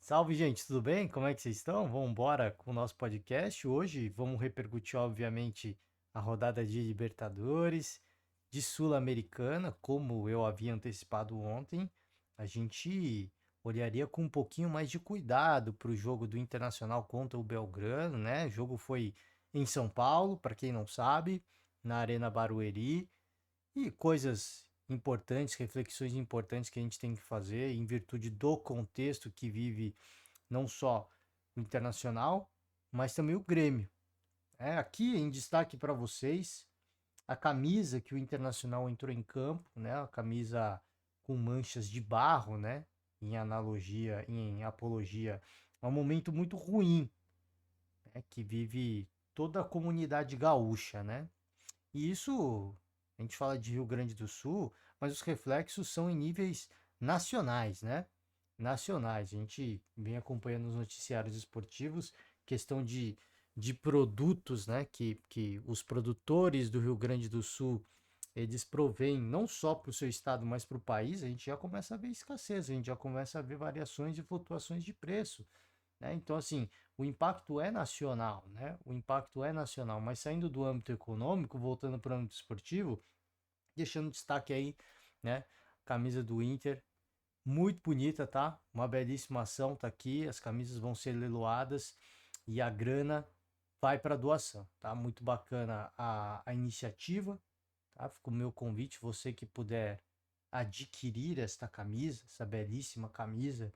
Salve, gente, tudo bem? Como é que vocês estão? Vamos embora com o nosso podcast. Hoje vamos repercutir, obviamente, a rodada de Libertadores, de Sul-Americana, como eu havia antecipado ontem. A gente olharia com um pouquinho mais de cuidado para o jogo do Internacional contra o Belgrano, né? O jogo foi em São Paulo, para quem não sabe, na Arena Barueri. E coisas importantes, reflexões importantes que a gente tem que fazer em virtude do contexto que vive não só o Internacional, mas também o Grêmio. Aqui em destaque para vocês a camisa que o Internacional entrou em campo, né? A camisa com manchas de barro, né? Em analogia, em apologia a um momento muito ruim, né? Que vive toda a comunidade gaúcha, né? E isso, a gente fala de Rio Grande do Sul, mas os reflexos são em níveis nacionais, né? Nacionais. A gente vem acompanhando os noticiários esportivos, questão de produtos, né? Que os produtores do Rio Grande do Sul eles provêm não só para o seu estado, mas para o país. A gente já começa a ver escassez, a gente já começa a ver variações e flutuações de preço, né? Então, assim, o impacto é nacional, né? O impacto é nacional, mas saindo do âmbito econômico, voltando para o âmbito esportivo, deixando destaque aí, né? Camisa do Inter, muito bonita, tá? Uma belíssima ação, tá aqui. As camisas vão ser leiloadas e a grana vai para doação, tá? Muito bacana a iniciativa, tá? Fica o meu convite, você que puder adquirir esta camisa, essa belíssima camisa.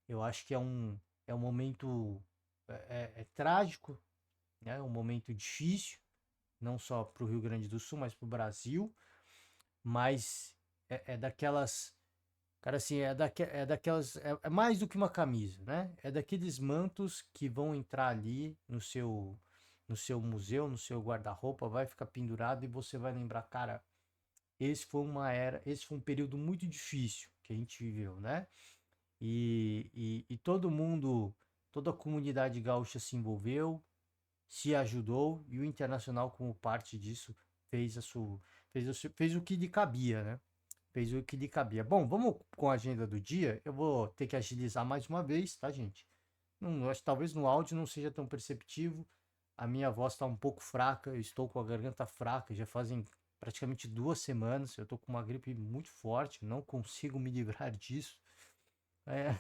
Eu acho que é um momento é trágico, né? É um momento difícil, não só para o Rio Grande do Sul, mas para o Brasil. Mas é daquelas, cara, assim, é daquelas, é mais do que uma camisa, né? É daqueles mantos que vão entrar ali no seu museu, no seu guarda-roupa, vai ficar pendurado e você vai lembrar, cara, esse foi um período muito difícil que a gente viveu, né? E todo mundo, toda a comunidade gaúcha se envolveu, se ajudou e o Internacional, como parte disso, fez, a sua, fez o que lhe cabia, né? Fez o que lhe cabia. Bom, vamos com a agenda do dia. Eu vou ter que agilizar mais uma vez, tá, gente? Não, acho que talvez no áudio não seja tão perceptivo. A minha voz está um pouco fraca, eu estou com a garganta fraca, já fazem praticamente 2 semanas. Eu estou com uma gripe muito forte, não consigo me livrar disso. É,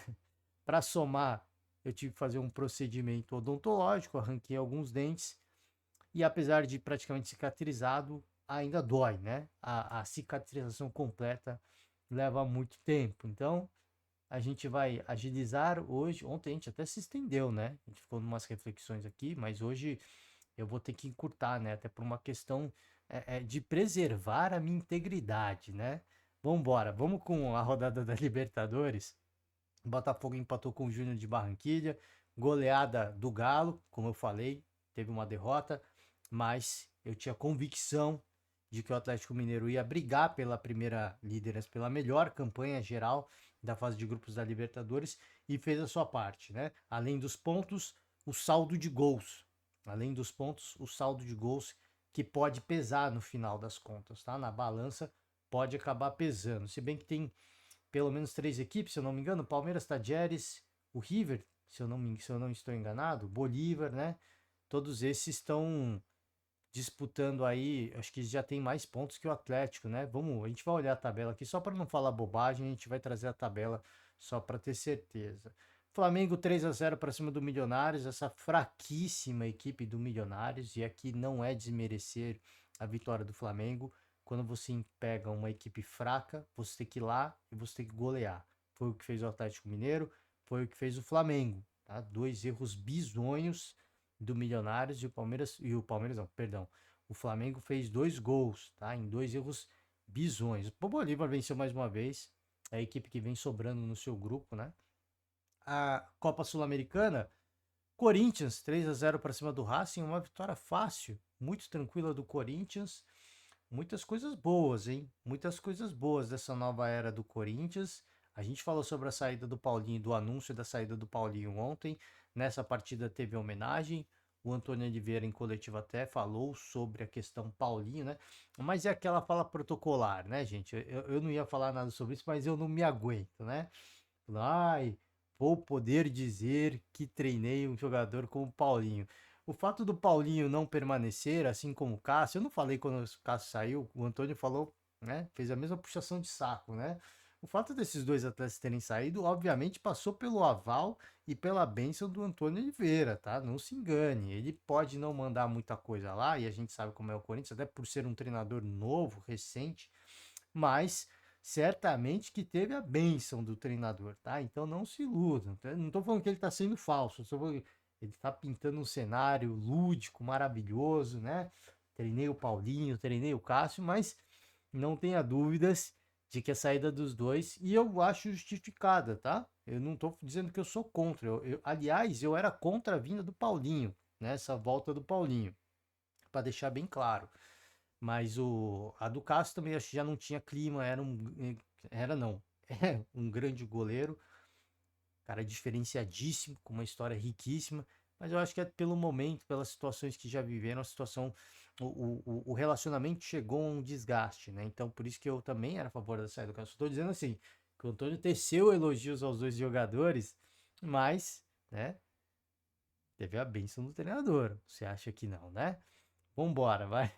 para somar, eu tive que fazer um procedimento odontológico, arranquei alguns dentes e apesar de praticamente cicatrizado, ainda dói, né? A cicatrização completa leva muito tempo. Então, a gente vai agilizar hoje. Ontem a gente até se estendeu, né? A gente ficou em umas reflexões aqui, mas hoje eu vou ter que encurtar, né? Até por uma questão de preservar a minha integridade, né? Vamos embora, vamos com a rodada da Libertadores. O Botafogo empatou com o Júnior de Barranquilha. Goleada do Galo, como eu falei, teve uma derrota, mas eu tinha convicção de que o Atlético Mineiro ia brigar pela primeira liderança, pela melhor campanha geral da fase de grupos da Libertadores e fez a sua parte, né? Além dos pontos, o saldo de gols. Além dos pontos, o saldo de gols que pode pesar no final das contas, tá? Na balança pode acabar pesando. Se bem que tem pelo menos 3 equipes, se eu não me engano, Palmeiras, Tajeres, o River, se eu não estou enganado, Bolívar, né? Todos esses estão disputando aí, acho que já tem mais pontos que o Atlético, né? Vamos, a gente vai olhar a tabela aqui só para não falar bobagem, a gente vai trazer a tabela só para ter certeza. Flamengo 3-0 para cima do Milionários, essa fraquíssima equipe do Milionários, e aqui não é desmerecer a vitória do Flamengo. Quando você pega uma equipe fraca, você tem que ir lá e você tem que golear. Foi o que fez o Atlético Mineiro, foi o que fez o Flamengo, tá? Dois erros bizonhos do Milionários e o Palmeiras não, perdão. O Flamengo fez 2 gols, tá? Em 2 erros bizonhos. O Bolívar venceu mais uma vez, é a equipe que vem sobrando no seu grupo, né? A Copa Sul-Americana, Corinthians 3-0 para cima do Racing, uma vitória fácil, muito tranquila do Corinthians. Muitas coisas boas, hein? Muitas coisas boas dessa nova era do Corinthians. A gente falou sobre a saída do Paulinho, do anúncio da saída do Paulinho ontem. Nessa partida teve homenagem. O Antônio Oliveira, em coletiva, até falou sobre a questão Paulinho, né? Mas é aquela fala protocolar, né, gente? Eu não ia falar nada sobre isso, mas eu não me aguento, né? Ai, vou poder dizer que treinei um jogador como o Paulinho. O fato do Paulinho não permanecer, assim como o Cássio, eu não falei quando o Cássio saiu, o Antônio falou, né? Fez a mesma puxação de saco, né? O fato desses dois atletas terem saído, obviamente, passou pelo aval e pela bênção do Antônio Oliveira, tá? Não se engane. Ele pode não mandar muita coisa lá, e a gente sabe como é o Corinthians, até por ser um treinador novo, recente, mas certamente que teve a bênção do treinador, tá? Então não se iludam. Não estou falando que ele está sendo falso, ele está pintando um cenário lúdico, maravilhoso, né? Treinei o Paulinho, treinei o Cássio, mas não tenha dúvidas de que a saída dos dois, e eu acho justificada, tá? Eu não estou dizendo que eu sou contra. Aliás, eu era contra a vinda do Paulinho, nessa volta do Paulinho, para deixar bem claro. Mas a do Cássio também acho que já não tinha clima, era não, é um grande goleiro, cara diferenciadíssimo, com uma história riquíssima, mas eu acho que é pelo momento, pelas situações que já viveram, a situação, o relacionamento chegou a um desgaste, né? Então por isso que eu também era a favor da saída do Cássio. Estou dizendo assim, que o Antônio teceu elogios aos dois jogadores, mas, né, teve a bênção do treinador. Você acha que não, né? Vambora, vai.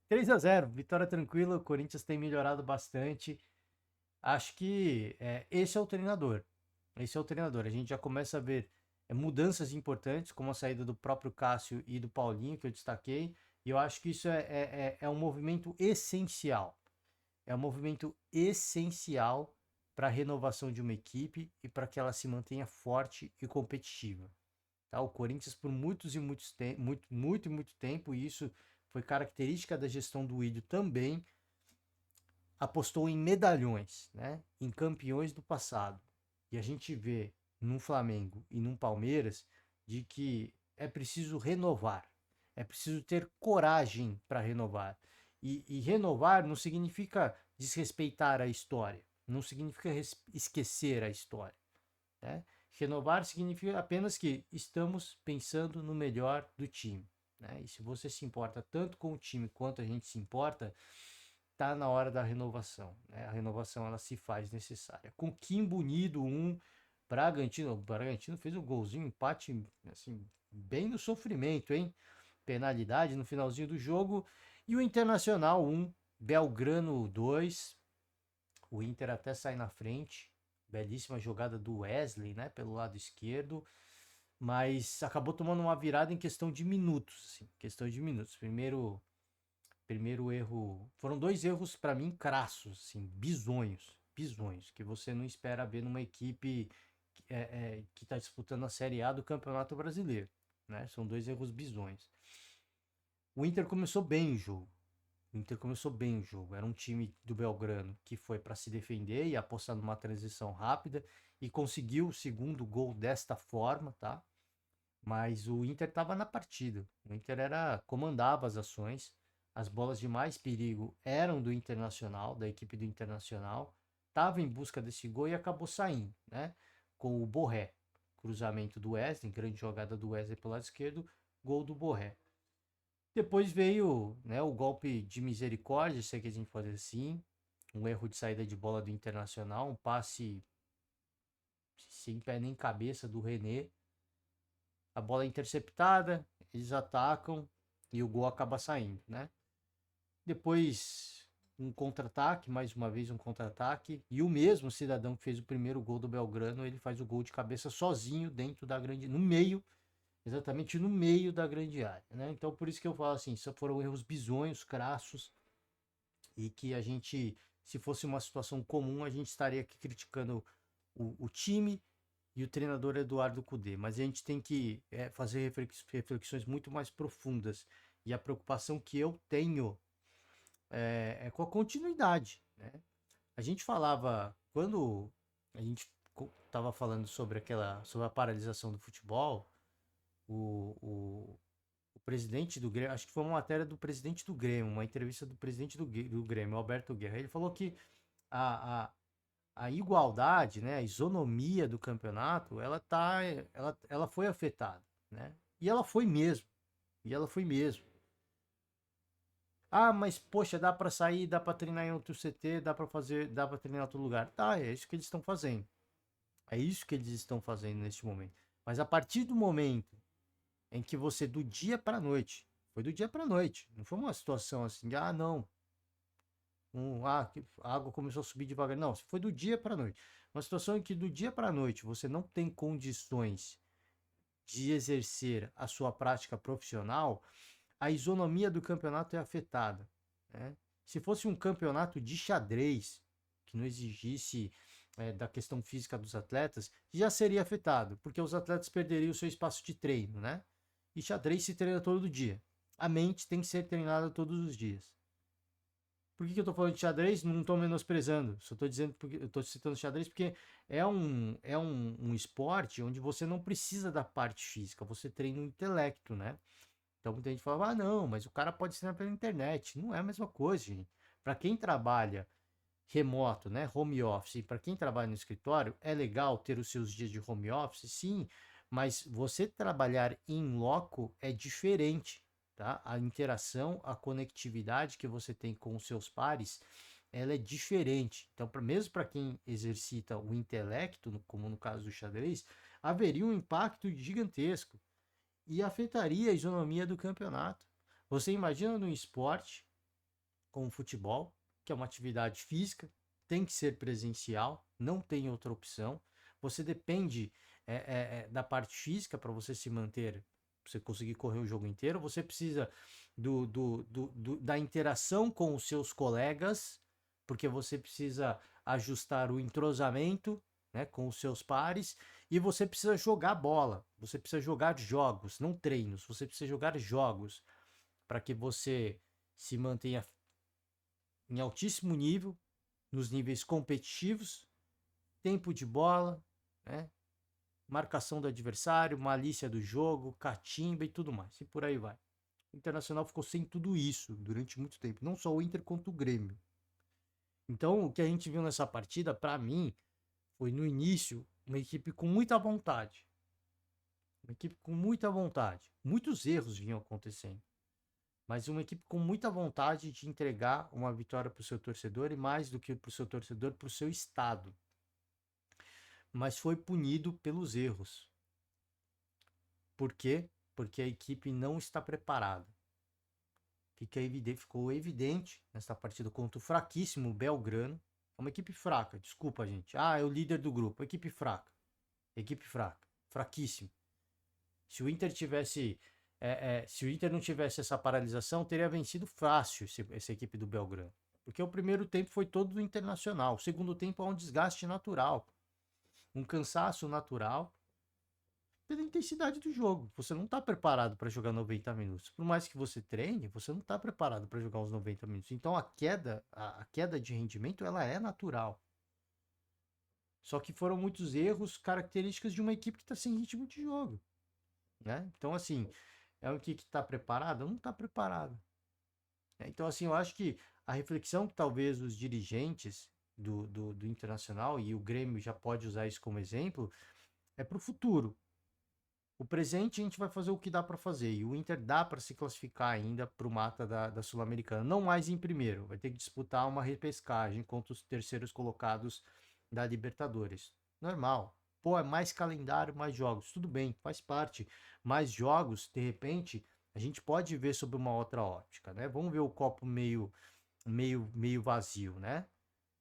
3-0, vitória tranquila. O Corinthians tem melhorado bastante. Acho que esse é o treinador. Esse é o treinador. A gente já começa a ver mudanças importantes, como a saída do próprio Cássio e do Paulinho, que eu destaquei. E eu acho que isso é um movimento essencial. É um movimento essencial para a renovação de uma equipe e para que ela se mantenha forte e competitiva. Tá? O Corinthians, por muitos e muitos muito tempo, e isso foi característica da gestão do Ilho também, apostou em medalhões, né? Em campeões do passado. E a gente vê num Flamengo e num Palmeiras de que é preciso renovar, é preciso ter coragem para renovar. E renovar não significa desrespeitar a história, não significa esquecer a história. Né? Renovar significa apenas que estamos pensando no melhor do time. Né? E se você se importa tanto com o time quanto a gente se importa, tá na hora da renovação. Né? A renovação ela se faz necessária. Com Kim Bonito, o Bragantino fez um golzinho, empate assim, bem no sofrimento, hein? Penalidade no finalzinho do jogo. E o Internacional Belgrano 2. O Inter até sai na frente. Belíssima jogada do Wesley, né, pelo lado esquerdo, mas acabou tomando uma virada em questão de minutos, assim, questão de minutos. Primeiro erro, foram dois erros para mim crassos, assim, bizonhos, que você não espera ver numa equipe que está disputando a Série A do Campeonato Brasileiro, né? São dois erros bizonhos. O Inter começou bem o jogo. O Inter começou bem o jogo. Era um time do Belgrano que foi para se defender e apostar numa transição rápida e conseguiu o segundo gol desta forma, tá? Mas o Inter estava na partida. O Inter comandava as ações. As bolas de mais perigo eram do Internacional, da equipe do Internacional. Estava em busca desse gol e acabou saindo, né? Com o Borré. Cruzamento do Wesley, grande jogada do Wesley pelo lado esquerdo, gol do Borré. Depois veio, né, o golpe de misericórdia, se é que a gente pode dizer assim, um erro de saída de bola do Internacional, um passe sem pé nem cabeça do René. A bola é interceptada, eles atacam e o gol acaba saindo, né? Depois um contra-ataque, mais uma vez um contra-ataque, e o mesmo cidadão que fez o primeiro gol do Belgrano, ele faz o gol de cabeça sozinho dentro da grande, no meio, exatamente no meio da grande área, né? Então por isso que eu falo assim, só foram erros bizonhos, crassos, e que a gente, se fosse uma situação comum, a gente estaria aqui criticando o time e o treinador Eduardo Cudê, mas a gente tem que fazer reflexões muito mais profundas, e a preocupação que eu tenho é com a continuidade, né? A gente falava, quando a gente estava falando sobre a paralisação do futebol, o presidente do Grêmio, acho que foi uma matéria do presidente do Grêmio, uma entrevista do presidente do Grêmio, Alberto Guerra, ele falou que a, a, a igualdade, né, a isonomia do campeonato, ela foi afetada, né? E ela foi mesmo, e ela foi mesmo. Ah, mas poxa, dá para sair, dá para treinar em outro CT, dá para treinar em outro lugar. Tá, é isso que eles estão fazendo. É isso que eles estão fazendo neste momento. Mas a partir do momento em que você, do dia para a noite, foi do dia para a noite, não foi uma situação assim, de, ah, não, a água começou a subir devagar. Não, foi do dia para a noite. Uma situação em que do dia para a noite você não tem condições de exercer a sua prática profissional, a isonomia do campeonato é afetada, né? Se fosse um campeonato de xadrez, que não exigisse da questão física dos atletas, já seria afetado, porque os atletas perderiam o seu espaço de treino, né? E xadrez se treina todo dia. A mente tem que ser treinada todos os dias. Por que eu tô falando de xadrez? Não tô menosprezando. Só tô dizendo porque eu tô citando xadrez porque é um esporte onde você não precisa da parte física, você treina o intelecto, né? Então muita gente fala, ah, não, mas o cara pode ensinar pela internet. Não é a mesma coisa, gente. Para quem trabalha remoto, né, home office, para quem trabalha no escritório, é legal ter os seus dias de home office, sim, mas você trabalhar em loco é diferente, tá? A interação, a conectividade que você tem com os seus pares, ela é diferente. Então, mesmo para quem exercita o intelecto, como no caso do xadrez, haveria um impacto gigantesco e afetaria a isonomia do campeonato. Você imagina no esporte, como o futebol, que é uma atividade física, tem que ser presencial, não tem outra opção. Você depende da parte física para você se manter, pra você conseguir correr o jogo inteiro. Você precisa da interação com os seus colegas, porque você precisa ajustar o entrosamento, né, com os seus pares, e você precisa jogar bola, você precisa jogar jogos, não treinos, você precisa jogar jogos para que você se mantenha em altíssimo nível, nos níveis competitivos, tempo de bola, né, marcação do adversário, malícia do jogo, catimba e tudo mais, e por aí vai. O Internacional ficou sem tudo isso durante muito tempo, não só o Inter quanto o Grêmio. Então, o que a gente viu nessa partida, para mim, foi no início uma equipe com muita vontade. Uma equipe com muita vontade. Muitos erros vinham acontecendo, mas uma equipe com muita vontade de entregar uma vitória para o seu torcedor e mais do que para o seu torcedor, para o seu estado. Mas foi punido pelos erros. Por quê? Porque a equipe não está preparada. Ficou evidente nessa partida contra o fraquíssimo Belgrano. É uma equipe fraca, desculpa, gente. Ah, é o líder do grupo. Equipe fraca. Equipe fraca. Fraquíssimo. Se o Inter tivesse. Se o Inter não tivesse essa paralisação, teria vencido fácil essa equipe do Belgrano. Porque o primeiro tempo foi todo do Internacional. O segundo tempo é um desgaste natural. Um cansaço natural pela intensidade do jogo. Você não está preparado para jogar 90 minutos. Por mais que você treine, você não está preparado para jogar uns 90 minutos. Então a queda de rendimento ela é natural. Só que foram muitos erros características de uma equipe que está sem ritmo de jogo, né? Então assim, é uma equipe que está preparada? Não está preparada. Então assim, eu acho que a reflexão que talvez os dirigentes do Internacional, e o Grêmio já pode usar isso como exemplo, é para o futuro. O presente a gente vai fazer o que dá para fazer. E o Inter dá para se classificar ainda para o mata da Sul-Americana. Não mais em primeiro. Vai ter que disputar uma repescagem contra os terceiros colocados da Libertadores. Normal. Pô, é mais calendário, mais jogos. Tudo bem, faz parte. Mais jogos, de repente, a gente pode ver sob uma outra ótica, né? Vamos ver o copo meio vazio, né?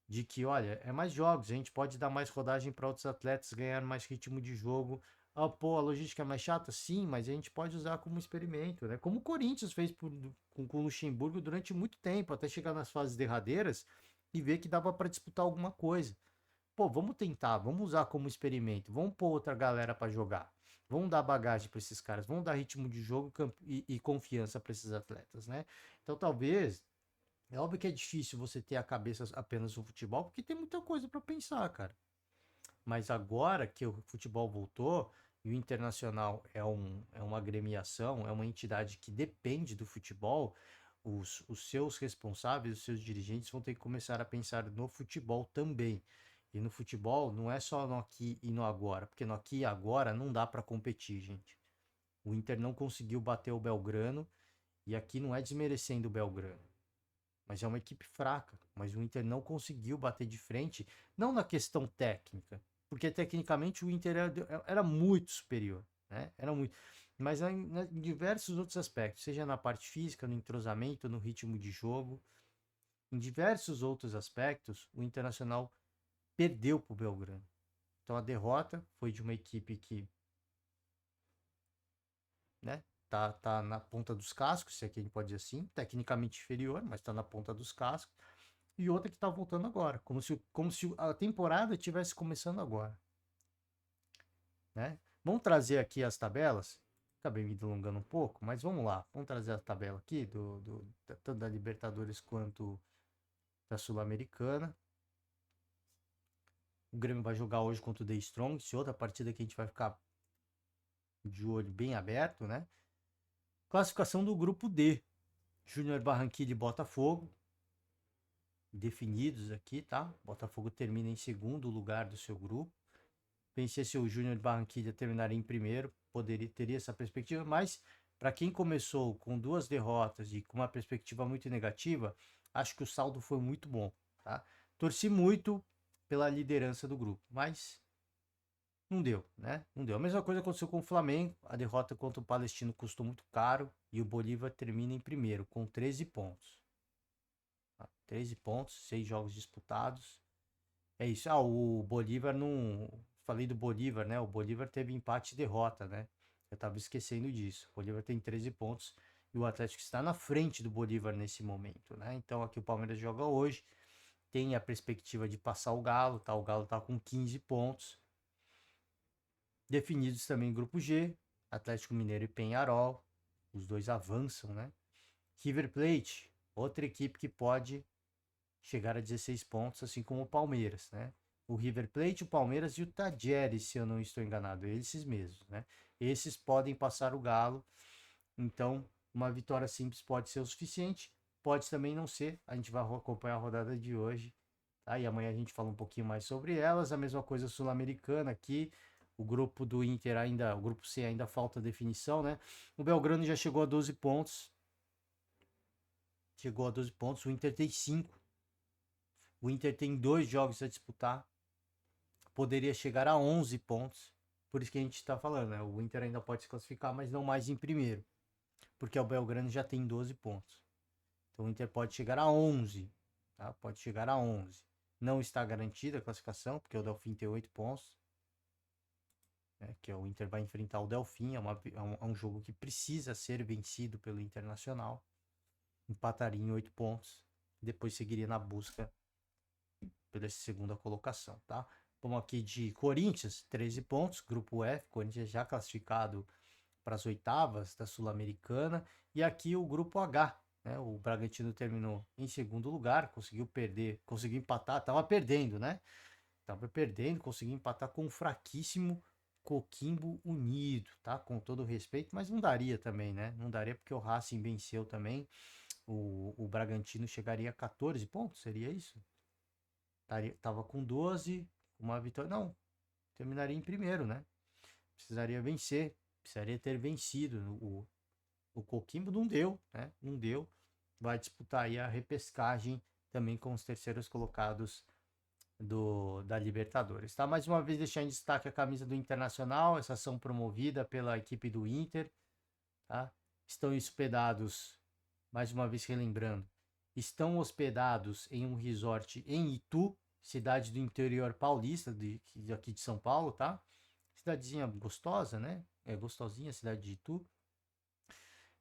De que, olha, é mais jogos, a gente pode dar mais rodagem para outros atletas, ganhar mais ritmo de jogo. Ah, pô, a logística é mais chata? Sim, mas a gente pode usar como experimento, né? Como o Corinthians fez com o Luxemburgo durante muito tempo, até chegar nas fases derradeiras e ver que dava para disputar alguma coisa. Pô, vamos tentar, vamos usar como experimento, vamos pôr outra galera para jogar. Vamos dar bagagem para esses caras, vamos dar ritmo de jogo e confiança para esses atletas, né? Então talvez é óbvio que é difícil você ter a cabeça apenas no futebol, porque tem muita coisa para pensar, cara. Mas agora que o futebol voltou e o Internacional é uma agremiação, é uma entidade que depende do futebol, os seus responsáveis, os seus dirigentes vão ter que começar a pensar no futebol também. E no futebol não é só no aqui e no agora, porque no aqui e agora não dá para competir, gente. O Inter não conseguiu bater o Belgrano, e aqui não é desmerecendo o Belgrano, mas é uma equipe fraca. Mas o Inter não conseguiu bater de frente, não na questão técnica. porque tecnicamente o Inter era muito superior, né? Era muito. Mas em diversos outros aspectos, seja na parte física, no entrosamento, no ritmo de jogo, em diversos outros aspectos, o Internacional perdeu para o Belgrano. Então a derrota foi de uma equipe que, né, tá na ponta dos cascos, se é que a gente pode dizer assim, tecnicamente inferior, mas está na ponta dos cascos, e outra que está voltando agora, como se a temporada estivesse começando agora, né? Vamos trazer aqui as tabelas. Acabei me delongando um pouco, mas vamos lá. Vamos trazer a tabela aqui tanto da Libertadores quanto da Sul-Americana. O Grêmio vai jogar hoje contra o The Strongest, outra partida que a gente vai ficar de olho bem aberto, né? Classificação do grupo D. Júnior Barranquilla e Botafogo. Definidos aqui, tá? Botafogo termina em segundo lugar do seu grupo. Pensei se o Júnior Barranquilla terminaria em primeiro, teria essa perspectiva, mas para quem começou com 2 derrotas e com uma perspectiva muito negativa, acho que o saldo foi muito bom, tá? Torci muito pela liderança do grupo, mas não deu, né? Não deu. A mesma coisa aconteceu com o Flamengo, a derrota contra o Palestino custou muito caro e o Bolívar termina em primeiro com 13 pontos. 13 pontos, 6 jogos disputados. É isso. O Bolívar não. Falei do Bolívar, né? O Bolívar teve empate e derrota, né? Eu tava esquecendo disso. O Bolívar tem 13 pontos e o Atlético está na frente do Bolívar nesse momento, né? Então aqui o Palmeiras joga hoje. Tem a perspectiva de passar o Galo, tá? O Galo tá com 15 pontos. Definidos também grupo G, Atlético Mineiro e Peñarol. Os dois avançam, né? River Plate, outra equipe que pode chegar a 16 pontos, assim como o Palmeiras, né? O River Plate, o Palmeiras e o Tajeres, se eu não estou enganado, esses mesmos, né? Esses podem passar o Galo, então uma vitória simples pode ser o suficiente, pode também não ser, a gente vai acompanhar a rodada de hoje, tá? E amanhã a gente fala um pouquinho mais sobre elas, a mesma coisa sul-americana aqui, o grupo do Inter ainda, o grupo C ainda falta definição, né? O Belgrano já chegou a 12 pontos, o Inter tem 5. O Inter tem 2 jogos a disputar. Poderia chegar a 11 pontos. Por isso que a gente está falando, né? O Inter ainda pode se classificar, mas não mais em primeiro. Porque o Belgrano já tem 12 pontos. Então o Inter pode chegar a 11. Tá? Pode chegar a 11. Não está garantida a classificação, porque o Delfim tem 8 pontos. Né? Que o Inter vai enfrentar o Delfim. É um jogo que precisa ser vencido pelo Internacional. Empataria em 8 pontos. Depois seguiria na busca pela segunda colocação, tá? Vamos aqui de Corinthians, 13 pontos, grupo F, Corinthians já classificado para as oitavas da Sul-Americana. E aqui o grupo H, né? O Bragantino terminou em segundo lugar, conseguiu empatar, estava perdendo, né? Estava perdendo, conseguiu empatar com o fraquíssimo Coquimbo Unido, tá? Com todo o respeito, mas não daria também, né? Não daria porque o Racing venceu também. O Bragantino chegaria a 14 pontos, seria isso? Tava com 12, uma vitória. Não, terminaria em primeiro, né? Precisaria vencer, precisaria ter vencido. O Coquimbo não deu, né? Não deu. Vai disputar aí a repescagem também com os terceiros colocados da Libertadores. Tá? Mais uma vez deixar em destaque a camisa do Internacional, essa ação promovida pela equipe do Inter. Tá? Estão hospedados, mais uma vez relembrando, estão hospedados em um resort em Itu, cidade do interior paulista, aqui de São Paulo, tá? Cidadezinha gostosa, né? É gostosinha a cidade de Itu,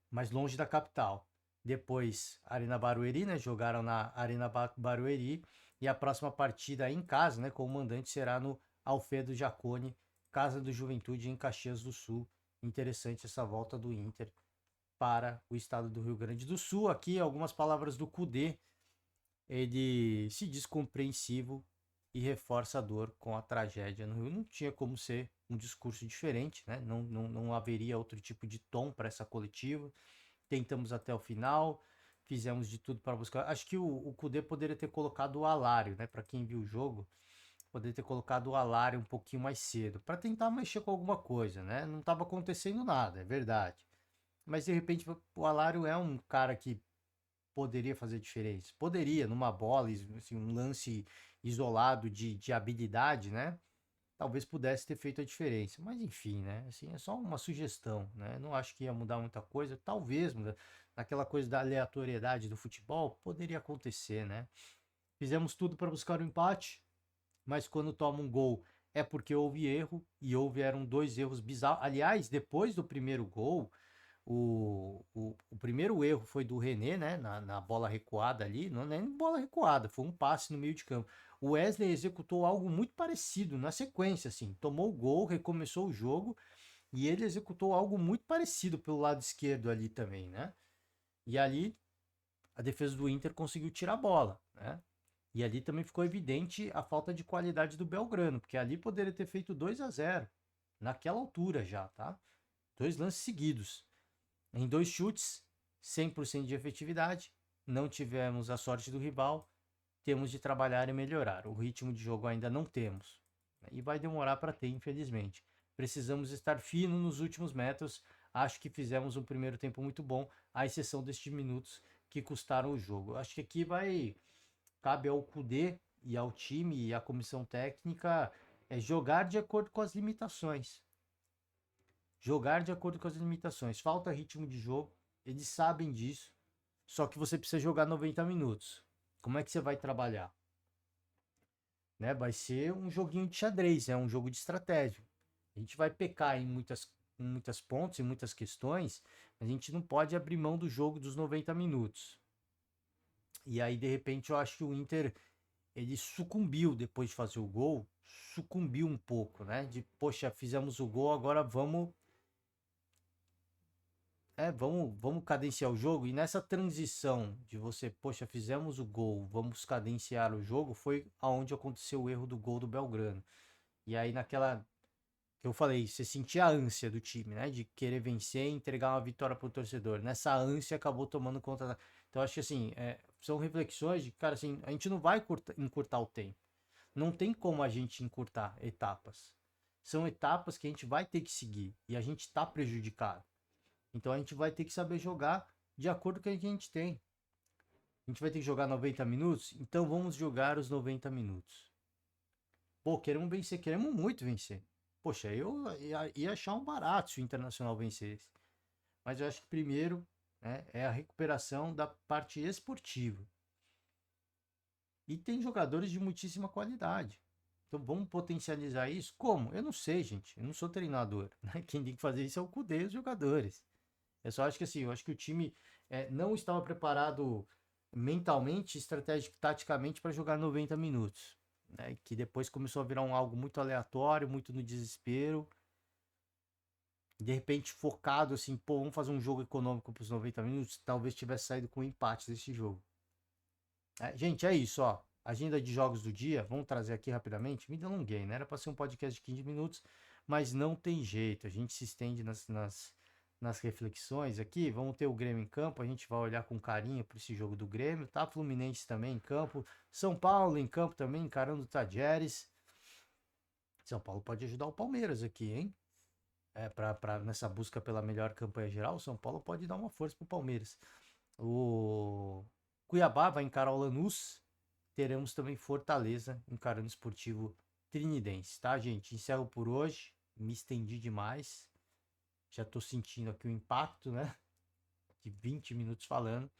mas longe da capital. Depois, Arena Barueri, né? Jogaram na Arena Barueri. E a próxima partida em casa, né? Com o mandante será no Alfredo Jaconi, Casa do Juventude em Caxias do Sul. Interessante essa volta do Inter para o estado do Rio Grande do Sul. Aqui algumas palavras do Cudê. Ele se diz compreensivo e reforçador com a tragédia no Rio. Não tinha como ser um discurso diferente, né? Não haveria outro tipo de tom para essa coletiva. Tentamos até o final, fizemos de tudo para buscar. Acho que o Cudê poderia ter colocado o Alário, né? Para quem viu o jogo, poderia ter colocado o Alário um pouquinho mais cedo, para tentar mexer com alguma coisa, né? Não estava acontecendo nada, é verdade. Mas de repente o Alário é um cara que poderia fazer diferença. Poderia, numa bola, assim, um lance isolado de habilidade, né? talvez pudesse ter feito a diferença. Mas enfim, né? Assim, é só uma sugestão, né? Não acho que ia mudar muita coisa. Talvez, naquela coisa da aleatoriedade do futebol, poderia acontecer, né? Fizemos tudo para buscar o empate, mas quando toma um gol é porque houve erro, e eram dois erros bizarros. Aliás, depois do primeiro gol, o primeiro erro foi do René, né? Na bola recuada ali, não é nem bola recuada, foi um passe no meio de campo. O Wesley executou algo muito parecido na sequência, assim, tomou o gol, recomeçou o jogo, e ele executou algo muito parecido pelo lado esquerdo ali também, né? E ali a defesa do Inter conseguiu tirar a bola, né? E ali também ficou evidente a falta de qualidade do Belgrano, porque ali poderia ter feito 2-0 naquela altura já, tá? Dois lances seguidos. Em dois chutes, 100% de efetividade, não tivemos a sorte do rival, temos de trabalhar e melhorar. O ritmo de jogo ainda não temos, e vai demorar para ter, infelizmente. Precisamos estar fino nos últimos metros. Acho que fizemos um primeiro tempo muito bom, à exceção destes minutos que custaram o jogo. Acho que aqui cabe ao Kudê e ao time e à comissão técnica jogar de acordo com as limitações. Jogar de acordo com as limitações. Falta ritmo de jogo, eles sabem disso. Só que você precisa jogar 90 minutos. Como é que você vai trabalhar? Né? Vai ser um joguinho de xadrez, é um jogo de estratégia. A gente vai pecar em muitas pontos, em muitas questões, mas a gente não pode abrir mão do jogo dos 90 minutos. E aí, de repente, eu acho que o Inter ele sucumbiu depois de fazer o gol, sucumbiu um pouco, né? De, poxa, fizemos o gol, agora vamos cadenciar o jogo. E nessa transição de você, poxa, fizemos o gol, vamos cadenciar o jogo, foi aonde aconteceu o erro do gol do Belgrano. E aí naquela que eu falei, você sentia a ânsia do time, né? De querer vencer e entregar uma vitória pro torcedor. Nessa ânsia acabou tomando conta da... Então acho que assim, são reflexões de, cara, assim, a gente não vai encurtar o tempo. Não tem como a gente encurtar etapas. São etapas que a gente vai ter que seguir e a gente está prejudicado. Então a gente vai ter que saber jogar de acordo com o que a gente tem. A gente vai ter que jogar 90 minutos, então vamos jogar os 90 minutos. Pô, queremos vencer, queremos muito vencer. Poxa, eu ia achar um barato se o Internacional vencesse. Mas eu acho que primeiro, né, é a recuperação da parte esportiva. E tem jogadores de muitíssima qualidade. Então vamos potencializar isso? Como? Eu não sei, gente. Eu não sou treinador. Né? Quem tem que fazer isso é o Cudê e os jogadores. Eu só acho que assim, eu acho que o time não estava preparado mentalmente, estratégico, taticamente para jogar 90 minutos. Né? Que depois começou a virar algo muito aleatório, muito no desespero. De repente focado assim, pô, vamos fazer um jogo econômico para os 90 minutos. Talvez tivesse saído com um empate desse jogo. Gente, é isso, ó. Agenda de jogos do dia, vamos trazer aqui rapidamente. Me delonguei, né? Era para ser um podcast de 15 minutos, mas não tem jeito. A gente se estende nas reflexões aqui. Vamos ter o Grêmio em campo, a gente vai olhar com carinho para esse jogo do Grêmio, tá? Fluminense também em campo. São Paulo em campo também, encarando o Tadieres. São Paulo pode ajudar o Palmeiras aqui, hein? Nessa busca pela melhor campanha geral, o São Paulo pode dar uma força pro Palmeiras. O Cuiabá vai encarar o Lanús. Teremos também Fortaleza encarando o Esportivo Trinidense, tá, gente? Encerro por hoje. Me estendi demais. Já tô sentindo aqui o impacto, né? De 20 minutos falando.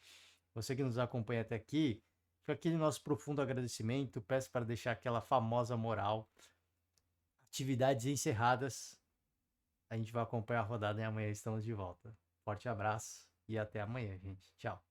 Você que nos acompanha até aqui, fica aquele nosso profundo agradecimento. Peço para deixar aquela famosa moral. Atividades encerradas. A gente vai acompanhar a rodada e amanhã estamos de volta. Forte abraço e até amanhã, gente. Tchau.